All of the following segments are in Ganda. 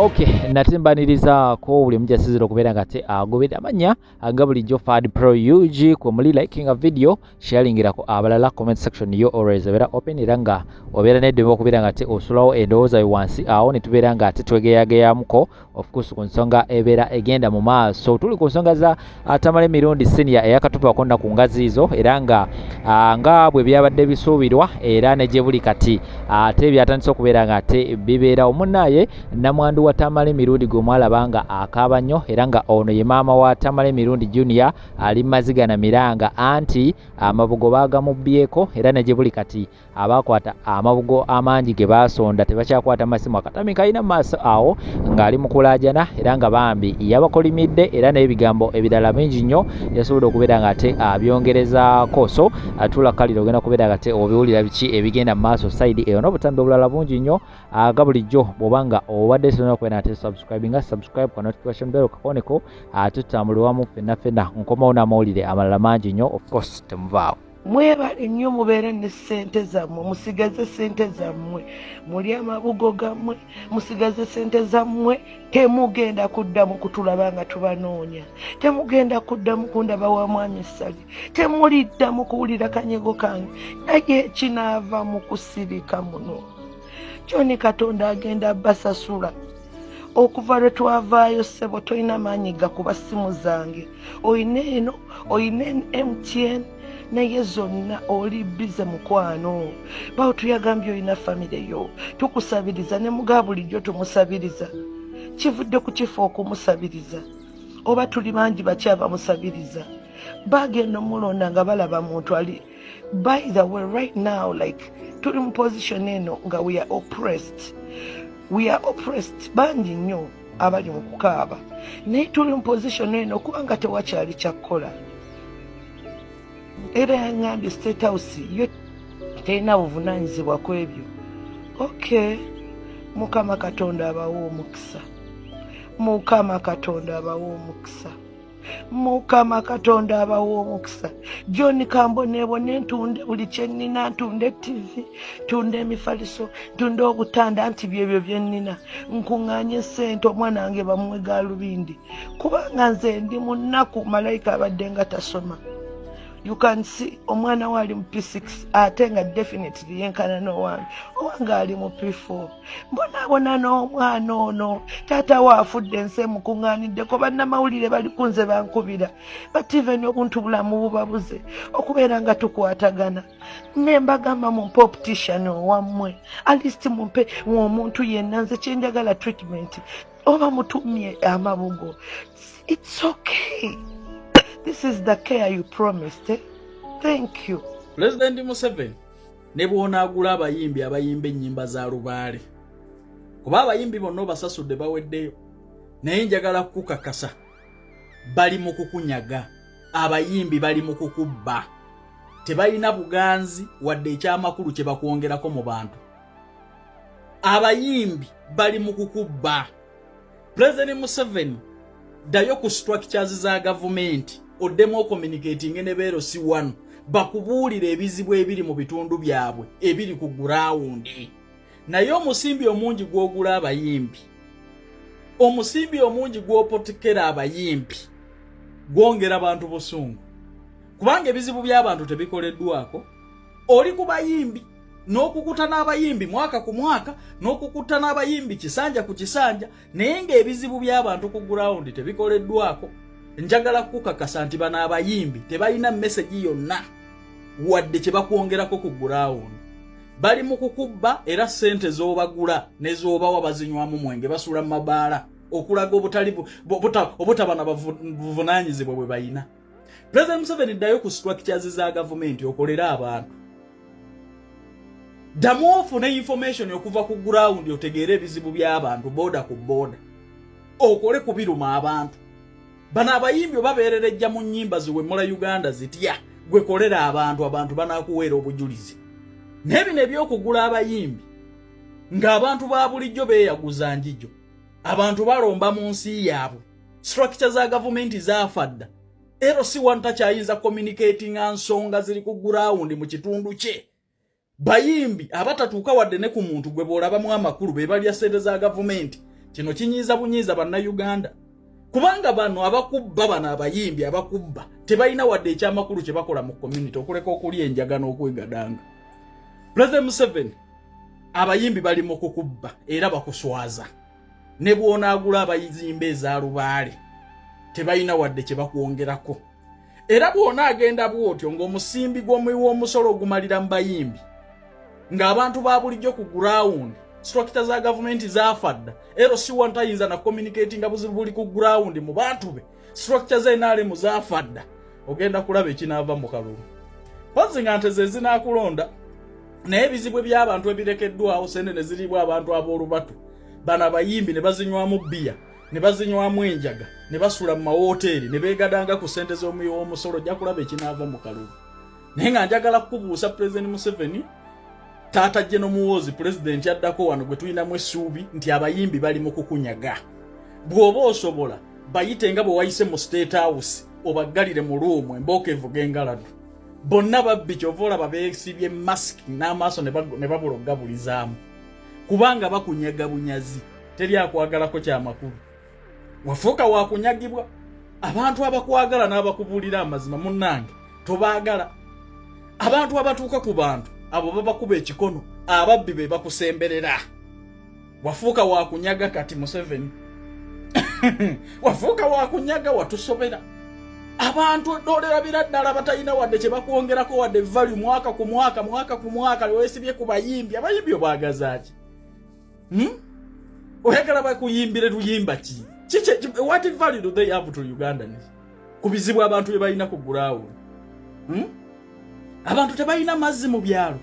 Okay, natimbaniriza ko buli mujasizira okubeera nga te agobera amanya aga bulijjo Fad Pro UG ku muli liking a video sharingirako abalala comment section yo always ebeera open era nga obeera n'eddembe okubeera nga te osulawo endowooza yo wansi awo ne tubeera nga te twegeyageyamuko of course ku nsonga ebeera egenda mu maaso. Tuli ku nsonga za Tamale Mirundi senior eyakatupa konna ku ngazi izo era nga bwe byabadde bisuubirwa era ne gye buli kati ate byatandise okubeera nga te bibeera omunnaye namwandu wa Tamale Mirundi gw'omwalaba nga akaaba nnyo era nga ono ye maama wa Tamale Mirundi Junior ali mazigana miranga anti amabugo bagamubyeko era ne gye buli kati abakwata amabugo amangi ge basonda tebakyakwata masimu akatami kalina maaso awo ng'ali mu kulaajana era nga bambi yabakolimidde era n'ebigambo ebirala bingi nnyo yasobodde okubeera nga ate abyongerezaako so atula kalira ogenda kubeera nga te obiwulira biki ebigenda mu maaso side eyo n'obutambi obulala bungi nnyo aga bulijjo bw'obanga obadde sirina okubeera nga te subscribe ka notification bell kakoneko tutambulwamu ffenna nkomawo n'amawulire amalala mangi nnyo of course temuvaawo. Mwebale nnyo mubeere ne ssente zammwe, musigaze ssente zammwe, muli amabugo gammwe, musigaze ssente zammwe, temugenda kuddamu kutulaba nga tubanoonya, temugenda kuddamu kundaba wa mwami Ssali, temuliddamu kuwulira kanyego kange, naye kinaava mu kusirika muno. Kyoni Katonda agenda basasula. Okuva lwe twavaayo ssebo tolina maanyi gakuba ssimu zange, oyina eno oyina MTN naye zonna oli bize mukwano. Bawo tuyagambye oyina famire yo, tukusabiriza ne muga bulijjo tumusabiriza. Kivudde ku kifo okumusabiriza oba tuli bangi bakyaba musabiriza bagenda mulonda nga balaba muntu ali. By the way, right now like tuli mu position eno nga we are oppressed bangi nnyo abali mu kukaaba naye tuli mu position eno kubanga tewakyali kyakkola. Era yaŋŋambye State House yo terina buvunaanyizibwa ku ebyo. Okay, Mukama Katonda abawo omukisa, Mukama Katonda abawo omukisa, Mukama Katonda abawo omukisa. John Kambonebone ntunde buli kye nnina, ntunde TV, ntunde emifaliso, ntunde obutanda anti byebyo bye nnina. Nkuŋŋaanye ssente omwana wange bamuwe gaalubindi kubanga nze ndi mu nnaku malayika abadde nga tasoma. You can see omwana we ali mu P6 ate nga definitely yenkana n'owange, owange ali mu P4. Mbonabona n'omwana ono taata we afudde ensi emukuŋŋaaniddeko, bannamawulire bali kunze bankubira but even obuntu bulamu bubabuze okubeera nga tukwatagana. Ne mbagamba mumpe optician owammwe at least mumpe omuntu yenna nze kyenjagala treatment oba mutumye amabugo. It's okay. This is the care you promised. Thank you. President Museveni ne bw'onaagula abayimbi abayimba ennyimba za lubaale kuba abayimbi bonna basasudde baweddeyo naye njagala kukakasa bali mu kukunyaga, abayimbi bali mu kukubba, tebalina buganzi wadde ekyamakulu kye bakwongerako mu bantu. Abayimbi bali mu kukubba. President Museveni dayo ku structures za government oddemu communicating ne beero si wano bakubuulire ebizibu ebiri mu bitundu byabwe ebiri ku ground. Naye omusimbi omungi gw'ogula abayimbi, omusimbi omungi gw'opotekera abayimbi gwongera abantu busungu kubanga ebizibu by'abantu tebikoleddwako. Oli ku bayimbi n'okukuta n'abayimbi mwaka ku mwaka n'okukuta n'abayimbi kisanja ku kisanja naye ng'ebizibu by'abantu ku ground tebikoleddwako. Njagala kukakasa nti bano abayimbi tebalina message yonna wadde kye bakwongerako ku ground. Bali mu kukubba era ssente z'obagula ne z'obawa bazinywamu mwenge basula mu mabaala okulaga obutabana buvunaanyizibwa bwe bayina. President Museveni ddayo ku structures za government okolera abantu. Ddamu ofune information okuva ku ground otegeere ebizibu by'abantu boda ku boda okole kubiruma abantu. Bano abayimbi babeererejja mu nnyimba ziwemula Uganda zitya gwe kolera abantu banaakuweera obujulizi. N'ebino ebyokugula abayimbi ng'abantu ba bulijjo beeyaguza njijo, abantu balomba mu nsi yaabwe, structure za gavumenti zaafadda. Ero si wanta kyayinza communicating nsonga ziri ku ground mu kitundu kye. Bayimbi abatatuuka wadde ne ku muntu gwe boolabamu amakulu be balya ssente za gavumenti kino kinyiiza bunyiiza bannayuganda kubanga bano abakubba bano abayimbi abakubba tebalina wadde ekyamakulu kye bakola mu community okuleka okulya enjagano okwegadanga. President Museveni abayimbi bali mu kukubba era bakuswaza ne bw'onaagula abayizimba ezaalubaale tebalina wadde kye bakwongerako era bw'onaagenda bw'otyo ng'omusimbi gw'omusolo ogumalira mu bayimbi ng'abantu ba bulijjo ku ground structure za government zafadda LC1 tayinza na communicating abuzibu buli ku ground mu bantu be structure ze nale mu zafadda ogenda kulaba ekinaava mu kalulu pozinga nteze zinakulonda naye bizibwe by'abantu ebirekeddwawo sente ne ziribwa abantu ab'olubatu bana bayimbi ne bazinywamu bbiya ne bazinywamu enjaga ne basula mu mahoteli ne beegadanga ku sente z'omusolo ojja kulaba ekinaava mu kalulu. Naye nga njagala kubuusa President Museveni Taata Jeno Muwoozi president yaddako wano gwe tulinamu essuubi nti abayimbi bali mu kukunyaga. Bw'oba osobola bayite nga bwe wayise mu State House obaggalire mu luumu embooka evuga engalado. Bonna babbi kyova olaba beesibye mask n'amaaso ne babulogabulizaamu kubanga bakunyaga bunyazi teri akwagalako kyamakulu. Wafuuka wakunyagibwa abantu abakwagala n'abakubuulira amazima munnange tobaagala. Abantu abatuuka ku bantu abo babakuba ekikono ababbi be bakusemberera. Wafuuka wakunyaga kati Museveni wafuuka wakunyaga watusobera abantu dolera ddala batalina wadde kye bakwongerako wadde value mwaka ku mwaka lwesibye ku bayimbi abayimbi obagazaaki oyagala bakuyimbire luyimba ki what value do they have to Ugandans kubizibwa abantu bebalina ku ground abantu tebalina mazzi mu byalo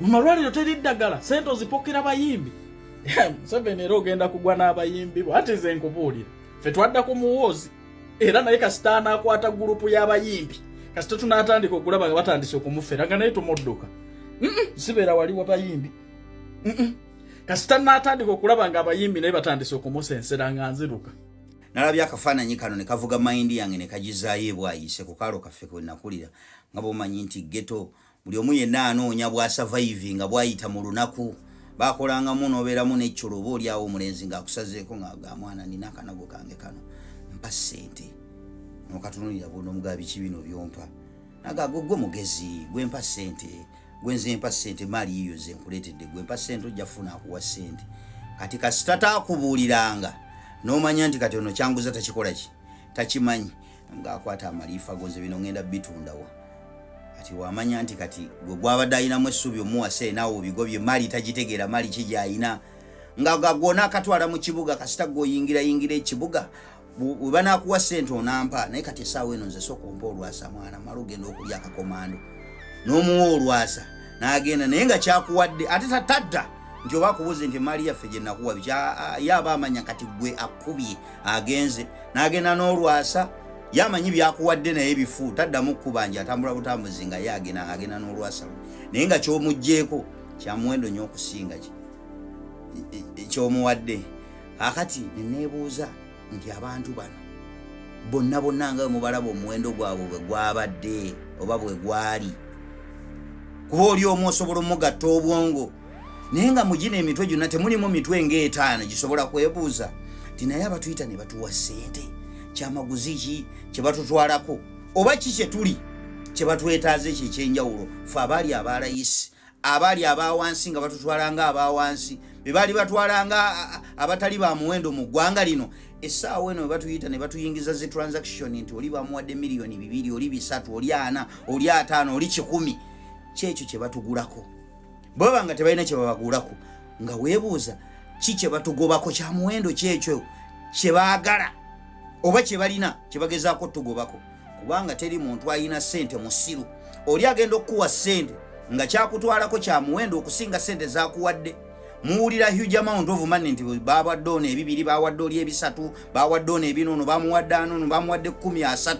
mu malwaliro teri ddagala sente ozipokera bayimbi Museveni era ogenda kugwa n'abayimbi bwatize enkubuulira ffe twadda ku Muwoozi era naye kasita anakwata gurupu y'abayimbi kasita tunaatandika okulaba nga batandise okumufera nga naye tumudduka sibeera wali w'abayimbi kasita naatandika okulaba nga abayimbi naye batandise okumusensera nga nziruka. Nalabye akafaananyi kano ne kavuga mayindi yange ne kagizaayo bwayise ku kaalo kaffe kwe nakulira nga bw'omanyi nti ghetto buli omu yenna anoonya bw'asurviving nga bw'ayita mu lunaku baakolangamu n'obeeramu n'ekkyolo oba oliawo omulenzi ng'akusazeeko nga mwana nina akanago kange kano mpa ssente nokatunulira bwona omugaba biki bino byompa nagago gwe mugezi gwe mpa ssente gwe nze mpa ssente maali yiyo ze nkuleetedde gwe mpa ssente ojja funa akuwa ssente kati kasita taakubuuliranga n'omanya nti kati ono kyanguza takikola ki takimanyi ng'akwata amaliifa gonze bino ngenda bitundawa kati wamanya nti kati gwe gwabadde ayinamu essuubi omuwase naawe obigobye maali tagitegeera maali ki gy'ayina nga gagona akatwala mu kibuga kasita gweoyingira ekibuga bwe banaakuwa ssente onampa naye kati essaawa eno nze sooka ompa olwasa mwana mala ogenda okulya akakomando n'omuwa olwasa n'agenda naye nga kyakuwadde ate tatadda nti oba akubuuze nti maali yaffe gye nakuwa yaaba amanya kati gwe akubye agenze n'agenda n'olwasa yamanyi byakuwadde naye bifu taddamu kkubanja atambula butambuzi nga ye agenda n'olwasa naye nga ky'omugjeeko kyamuwendo nnyo okusinga ekyomuwadde. Akati neneebuuza nti abantu bano bonna nga mubalaba omuwendo gwabwe bwe gwabadde oba bwe gwali kuba oli omu osobola omugatta obwongo naye nga mugina emitwe gyonna temulimu mitwe ng'etaano gisobola kwebuuza ti naye abatuyita ne batuwa ssente kyamaguzi ki kye batutwalako oba ki kye tuli kye batwetaaze ekyo ekyenjawulo fe abaali abalayisi abaali abawansi nga batutwalanga abawansi be baali batwalanga abatali ba muwendo mu ggwanga lino essaawa eno batuyita ne batuyingiza zi transaction nti oli bamuwadde miliyoni 2 oli 3 oli 4 oli 5 oli 100 kyekyo kye batugulako baba nga tebalina kye babagulako nga weebuuza ki kye batugobako kya muwendo kyekyo kye baagala oba kye balina kye bagezaako tugobako kubanga teri muntu ayina ssente mu ssiru oli agenda okukuwa ssente nga kyakutwalako kya muwendo okusinga ssente zaakuwadde muwulira huge amount of money nti bawadde ono 2 bawadde oli 3 bawadde ono 4 ono bamuwadde ano bamuwadde 13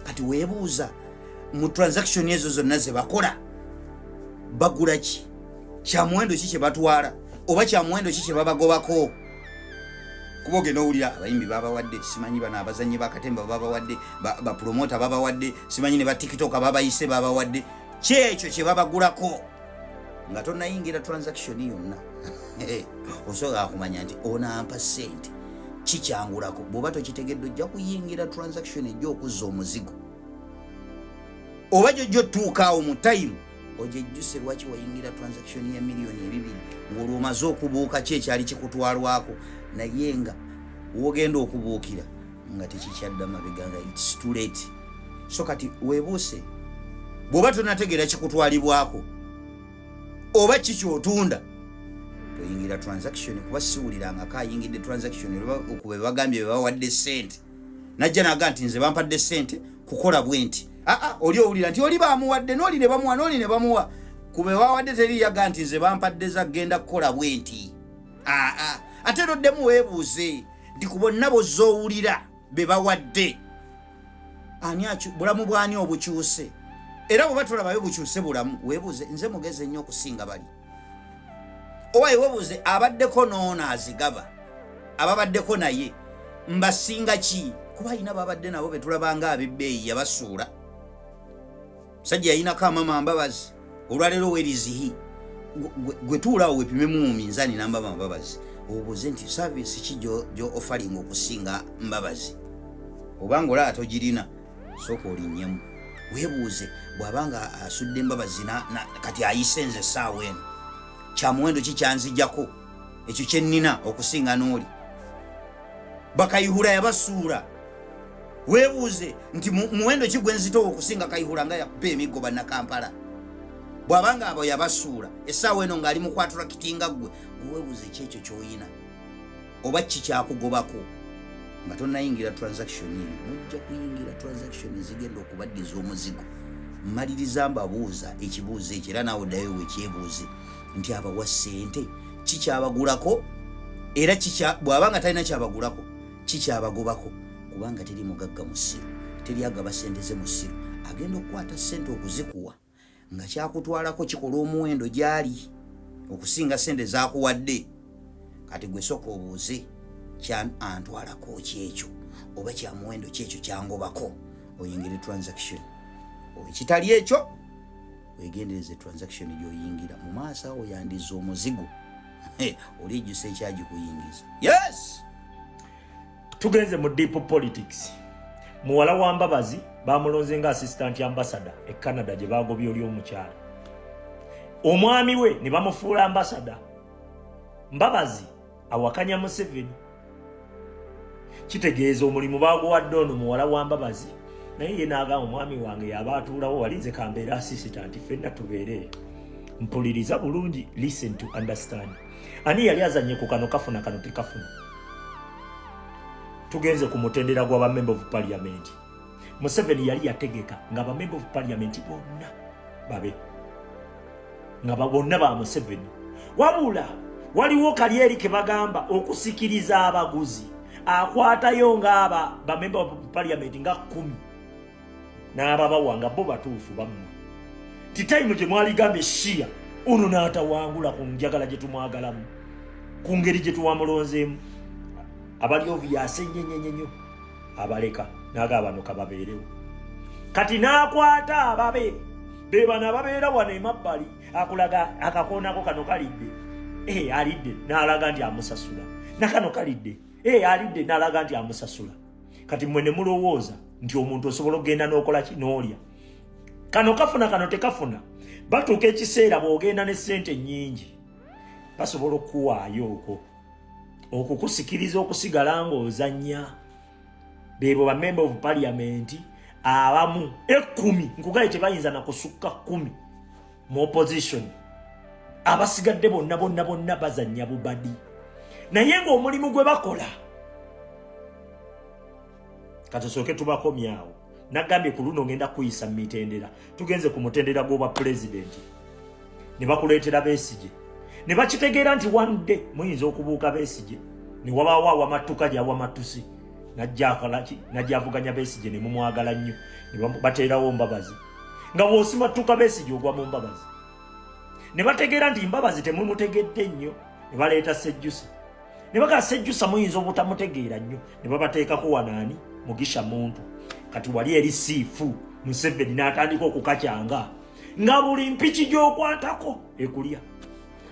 kati weebuuza mu transaction ezo zonna ze bakola bagula ki kya muwendo ki kye batwala oba kya muwendo ki kye babagobako kuba ogenda owulira abayimbi babawadde simanyi bano abazanyi bakatemba babawadde bapromota babawadde simanyi ne batikitoka babayise babawadde kyekyo kye babagulako nga tonnayingira transaction yonna osobola akumanya nti onampa sente kikyangulako bw'oba tokitegedde ojja kuyingira transaction ejja okuzza omuzigo oba gyojja otuukaawo mu time ojejjuse lwaki wayingira transaction ya miliyoni 2 ng'olwomaze okubuuka ki ekyali kikutwalwako naye nga wogenda okubuukira nga tekikyadda mabega nga it's too late. So kati weebuuse bw'oba tonategeera kikutwalibwako oba kikyotunda toyingira transaction kuba siwulirangako ayingidde transaction okuba bagambye bebawadde sente najja naga nti nze bampadde sente kukola bwenti oli owulira nti oli bamuwadde n'oli ne bamuwa n'oli ne bamuwa kube wawadde teri yaga nti nze bampadde za genda kukola bwenti ate noddemu weebuuze ndi ku bonna bozza owulira be bawadde ani bulamu bwani obukyuse era bwe batulabayo bukyuse bulamu weebuuze nze mugeze nnyo okusinga bali owaye weebuuze abaddeko noona azigaba ababaddeko naye mbasinga ki kuba alina babadde nabo betulabanga abebbeeyi yabasuula sajja yayinako amama Mbabazi olwaleero werizihi gwe tuulaawo wepimemu mu minzaani n'ambama Mbabazi obuuze nti saavisi ki gyo offering okusinga Mbabazi obanga olaba togirina sooka olinnyemu weebuuze bw'abanga asudde Mbabazi kati ayise nze essaawa eno kyamuwendo ki kyanzijjako ekyo kyennina okusinga n'oli bakayihula yabasuula weebuuze nti muwendo ki gwe nzitowa okusinga kayihula nga yakuba emiggo bannakampala bw'abanga abo yabasuula essaawa eno ng'ali mu kwatulakitinga ggwe weebuuze kyekyo ky'oyina oba kikyakugobako nga tonnayingira transaction eyo mujja kuyingira transaction ezigenda okubaddiza omuzigo mmaliriza mbabuuza ekibuuzo ekyo era naawe ddayo wekyebuuze nti abawa ssente kikyabagulako era bw'abanga talina kyabagulako kikyabagobako kubanga teri mugagga mu ssiru teri agaba ssente ze mu ssiru agenda okukwata ssente okuzikuwa nga kyakutwalako kikola omuwendo gyali okusinga ssente zakuwadde kati gwe soka obuuze antwalako kyekyo oba kyamuwendo kyekyo kyangobako oyingire transaction ekitali ekyo wegendereze transaction gyoyingira mu maaso awo yandiza omuzigo olijjusa ekyagikuyingiza. Yes, tugenze mu deep politics. Muwala wa Mbabazi bamulonze nga assistant ambassador e Canada gye bagobye oli omukyala. Omwami we ne bamufuula ambassador. Mbabazi awakanya Museveni. Kitegeeza omulimu baguwadde ono muwala wa Mbabazi naye ye n'agamba omwami wange yabaatuulawo walinze kambeera assistant ffenna tubeere mpuliriza bulungi, listen to understand. Ani yali azanye ku kano kafuna kano tekafuna. Tugenze ku mutendera gwa ba member of parliament. Museveni yali yategeka nga ba member of parliament bonna babe nga babonna ba Museveni. Wabula waliwo Kalyeri ke bagamba okusikiriza abaguzi akwatayo ng'aba ba member of parliament nga 10 n'ababawanga bo batuufu bammwe. Ti time gye mwali gambe shia ono n'atawangula ku njagala gye tumwagalamu ku ngeri gye tuwamulonzeemu abali ovyase nyenyenyenyo abaleka n'agaba bano kababeerewo kati n'akwata ababe be bana babeera wano emabbali akulaga akakoonako kano kalidde alidde n'alaga nti amusasula nakano kalidde alidde n'alaga nti amusasula. Kati mwe ne mulowooza nti omuntu osobola okugenda n'okola ki n'olya kano kafuna kano tekafuna batuuka ekiseera bw'ogenda ne ssente nnyingi basobola okuwaayo okukusikiriza okusigala ng'ozannya. Beebo ba member of parliament abamu 10 nkugaye tebayinza na kusukka 10 mu opposition abasigadde bonna bazannya bubadi naye ng'omulimu gwe bakola katusooke tubakomyawo. Nagambye ku luno ngenda kuyisa mitendera tugenze ku mutendera gw'obwa president ne bakuleetera Besigye ne bakitegeera nti one day muyinza okubuuka Besigye ne wabaawo awamatuka gyawamatusi najjavuganya Besigye ne mumwagala nnyo ne bateerawo Mbabazi nga bw'osimatuka Besigye ogwa mu Mbabazi ne bategeera nti Mbabazi temumutegedde nnyo ne baleeta Sejjusa ne bagala Sejjusa muyinza obutamutegeera nnyo ne babateekako wanaani Mugisha Muntu. Kati wali eri siifu Museveni n'atandika okukakyanga nga buli mpiki gy'okwatako ekulya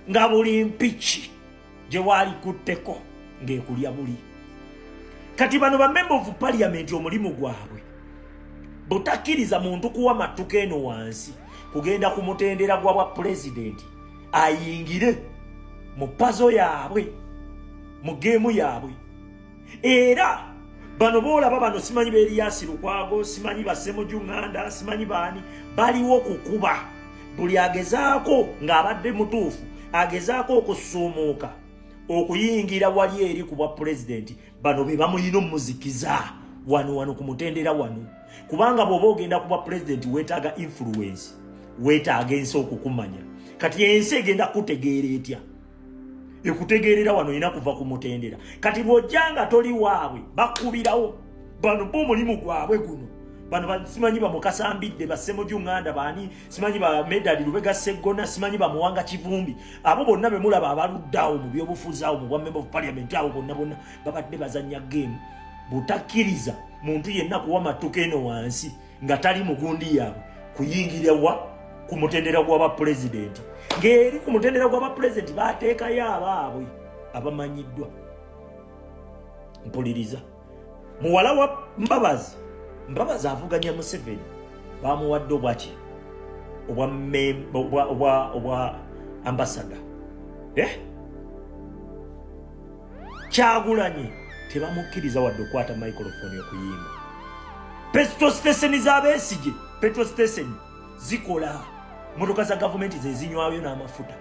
nga buli mpiki gye waali kutteko ng'ekulya buli. Kati bano ba member of parliament omulimu gwabwe butakkiriza muntu kuwa mattuka eno wansi kugenda ku mutendera gwa bwa pulezidenti ayingire mu pazo yaabwe mu geemu yaabwe. Era bano boolaba bano simanyi Erias Lukwago, simanyi Bassemuju Nganda, simanyi baani baliwo kukuba buli agezaako ng'abadde mutuufu agezaako okusuumuuka okuyingira wali eri ku bwa pulezidenti. Bano be bamuyina omuzikiza wano ku mutendera wano, kubanga bw'oba ogenda ku bwa pulezidenti weetaaga influence, weetaaga ensi okukumanya. Kati ensi egenda kutegeera etya? Ekutegeerera wano ina kuva ku mutendera. Kati bw'ojjanga toli waabwe bakubirawo. Bano b'omulimu gwabwe guno. Bano simanyi ba Mukasambidde, Bassemuju Nganda baani, simanyi ba Medali Lubega Sseggona, simanyi ba Muwanga Kivumbi. Abo bonna be mulaba abaluddawo mu byobufuzi awo mu bwa member of parliament awo bonna babadde bazannya game. Butakkiriza muntu yenna kuwa mattuka eno wansi nga tali mugundi yaabwe kuyingirwa ku mutendera gw'aba pulezidenti. Ng'eri ku mutendera gw'aba pulezidenti baateekayo abaabwe abamanyiddwa. Mpuliriza muwala wa Mbabazi avuganya Museveni bamuwadde obwaki obwa ambassador. Kyagulanyi tebamukkiriza wadde okwata microphone okuyimba. Petrol station z'Abesigye, petrol station zikola, motoka za gavumenti ze zinywayo n'amafuta,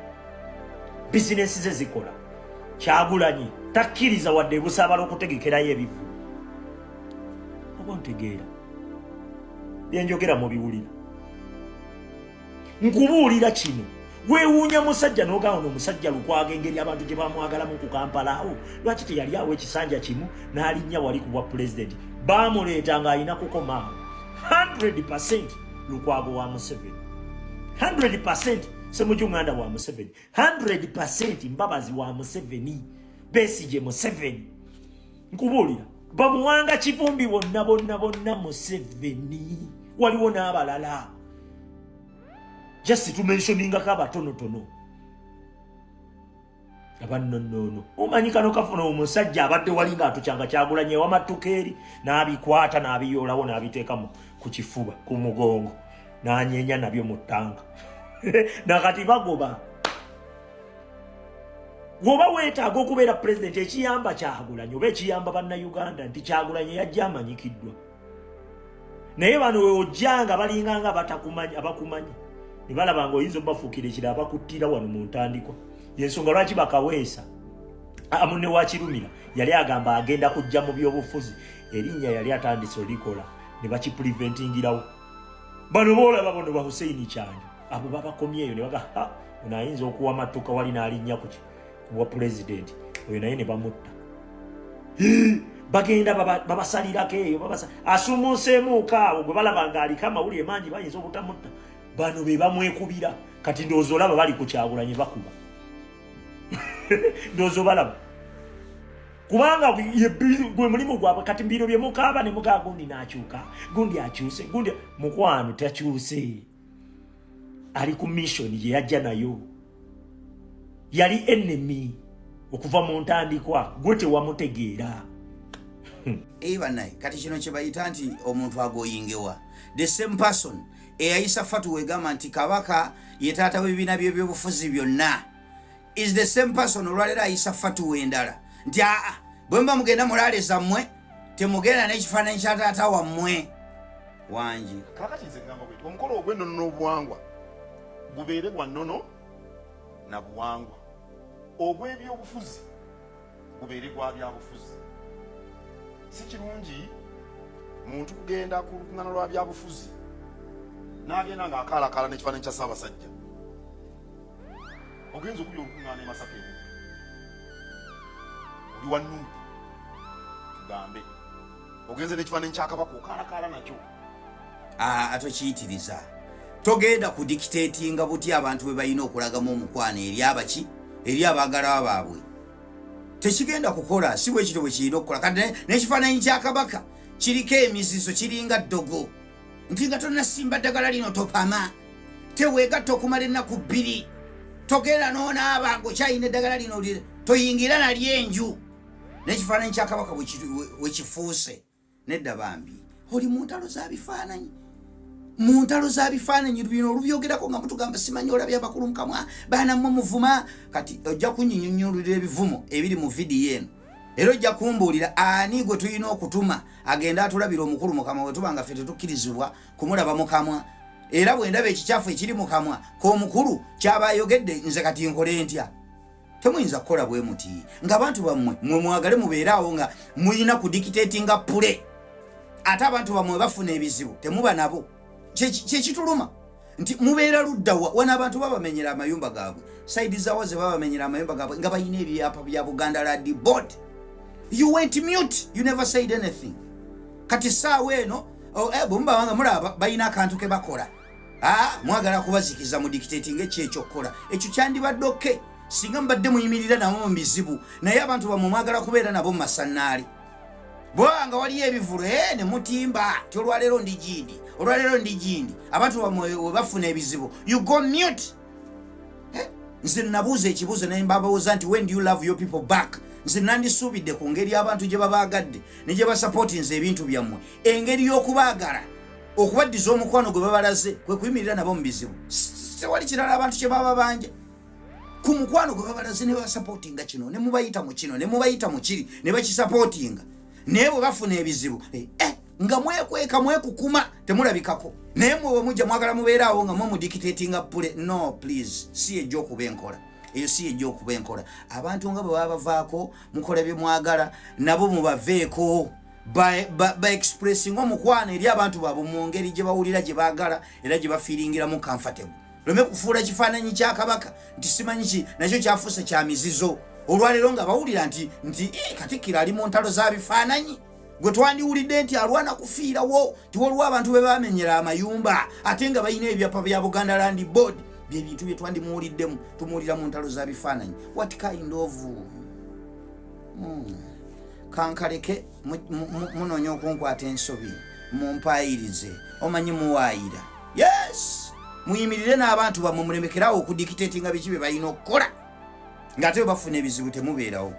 bizinesi ze zikola. Kyagulanyi takkiriza wadde busaabala okutegekerayo ebivu. Oba ntegeera byenjogera mu biwulira. Nkubuulira kino weewuunya musajja n'ogamba omusajja Lukwago engeri abantu gye bamwagalamu ku Kampala awo, lwaki teyali awo ekisanja kimu n'alinnya wali ku bwa pulezidenti? Baamuleeta ng'alina kukomaawo. 100% Lukwago wa Museveni, 100% Ssemuju Nganda wa Museveni, 100% Mbabazi wa Museveni, Besigye Museveni. Nkubuulira bamuwanga Kivumbi bonna Museveni. Waliwo n'abalala just to mentioningako abatonotono abannonono. Omanyi kano kafuna omusajja abadde wali ng'atukyanga Kyagulanyi ewamattuka eri n'abikwata n'abiyolawo n'abiteeka ku kifuba ku mugongo n'anyeenya nabyo mu ttanga. Nakati bagoba. Woba weetaaga okubeera pulezidenti ekiyamba Kyagulanyi oba ekiyamba bannayuganda nti Kyagulanyi yajja amanyikiddwa. Naye bano we ojjanga balinganga abatakumanyi abakumanyi ne balaba ng'oyinza obafuukira ekira abakuttira wano mu ntandikwa. Yensonga lwaki bakaweesa munne wa Kirumira yali agamba agenda kujja mu byobufuzi, erinnya yali atandise olikola ne bakipreventingirawo. Bano boolaba bono ba Hussein Kyanjo abo babakomyeyo ne baga ono ayinza okuwa mattuka wali n'alinnya ku bwa pulezidenti, oyo naye ne bamutta. Bagenda babasalirako eyo asumuuseemuuko awo gwe balaba ng'aliko amawulire mangi bayinza obutamutta. Bano be bamwekubira. Kati ndowooza olaba bali ku Kyagulanyi bakuba. Ndowooza obalaba kubanga gwe mulimu gwabwe. Kati mbiro bye mukaaba ne mugaa gundi n'akyuka, gundi akyuse, gundi mukwano takyuse. Ali ku mission gye yajja nayo. Yali enemy okuva mu ntandikwa, gwe tewamutegeera. Banaye kati kino kye bayita nti omuntu agoyingewa. The same person eyayisa Fatu wegamba nti Kabaka ye taata w'ebibiina by'ebyobufuzi byonna is the same person olwalero ayisa Fatu w'endala nti bwe mba mugenda mulaale zammwe temugenda n'ekifaananyi kya taata wammwe wangi. Kakati nze ngamba bwe omukolo ogw'ennono n'obuwangwa gubeere gwa nnono na buwangwa, ogw'ebyobufuzi gubeere gwa byabufuzi. Si kirungi muntu kugenda ku lukuŋŋaana lwa byabufuzi n'agenda ng'akaalakaala n'ekifaananyi kya Ssaabasajja. Ogenza okuli olukuŋŋaana e Masaka ebu oli wa Nuupu tugambe, ogenze n'ekifaananyi kya Kabaka okaalakaala nakyo. Atokiyitiriza. Togenda ku dictatinga buti abantu bwe balina okulagamu omukwano eri abaki eri abaagala baabwe. Tekigenda kukola, si bwe kito bwe kirina okukola. Kati n'ekifaananyi kya Kabaka kiriko emizizo kiringa ddogo nti nga tonnasimba ddagala lino topama, teweegatta okumala ennaku 2 togenda nonaaba ngaokyalina eddagala lino toyingira nalyo enju n'ekifaananyi kya kabaka wekifuuse. Nedda bambi oli mu ntalo za bifaananyi bino olubyogerako nga mutugamba simanyi olabye abakulu mukamwa baana mmwe muvuma. Kati ojja kunyinyonnyolera ebivumo ebiri mu vidiyo eno era ojja kumbuulira ani gwe tulina okutuma agenda atulabira omukulu mukamwa we tuba nga ffe tetukkirizibwa kumulaba mukamwa. Era bwe ndaba ekikyafu ekiri mukamwa k'omukulu kyaba ayogedde nze kati nkole ntya? Temuyinza kukola bwe muti ng'abantu bammwe mwe mwagale mubeeraawo nga muyina kudikitatinga pule ate abantu bammwe bafuna ebizibu temuba nabo. Kyekituluma nti mubeera luddawa wana abantu babamenyera amayumba gaabwe saidi zawo ze babamenyera amayumba gaabwe nga bayina ebyapa bya Buganda Land Board. You went mute, you never said anything. Kati saawa eno bwemba wanga mulaba bayina akantu ke bakola mwagala kubazikiza mu dictating ekyekyokukola ekyo kyandibadde okay singa mbadde muyimirira nabo mu bizibu naye abantu bamwe mwagala kubeera nabo mu masannaali bwanga waliyo ebivulo ne mutimba ti olwaleero ndi gindi abantu bamwe we bafuna ebizibu you go mute. Nze nabuuza ekibuuzo naye mbabuuza nti when do you love your people back? Nze nandisuubidde ku ngeri abantu gye babaagadde ne gye basapootinze ebintu byammwe engeri y'okubaagala okubaddiza omukwano gwe babalaze kwe kuyimirira nabo mu bizibu. Tewali kirala abantu kye baba banja ku mukwano gwe babalaze ne basapootinga kino ne mubayita mu kino ne mubayita mu kiri ne bakisapootinga naye bwe bafuna ebizibu nga mwekweka mwekukuma temulabikako naye mwe mujja mwagala mubeeraawo nga mudikitatinga pule. No please, si ejjokuba enkola eyo, si ejjokuba enkola. Abantu nga bwe baba bavaako mukola bye mwagala nabo mubaveeko ba expressing omukwano eri abantu baabwe mu ngeri gye bawulira gye baagala era gye bafiiringiramu comfortable. Lome kufuula kifaananyi kya kabaka nti simanyi ki nakyo kyafuuse kya mizizo olwaleero nga bawulira nti Katikkiro ali mu ntalo za bifaananyi. Gwe twandiwulidde nti alwana kufiirawo ti waliwo abantu be bamenyera amayumba ate nga balina ebyapa bya Buganda Land Board byebintu bye twandimuwuliddemu tumuwulira mu ntalo za bifaananyi. What kind of kankaleke munoonya okunkwata ensobi mumpaayirize omanyi muwaayira. Yes, muyimirire n'abantu bammwe mulemekerawo okudikitatinga biki bye balina okukola ng'ate bafuna ebizibu temubeerawo.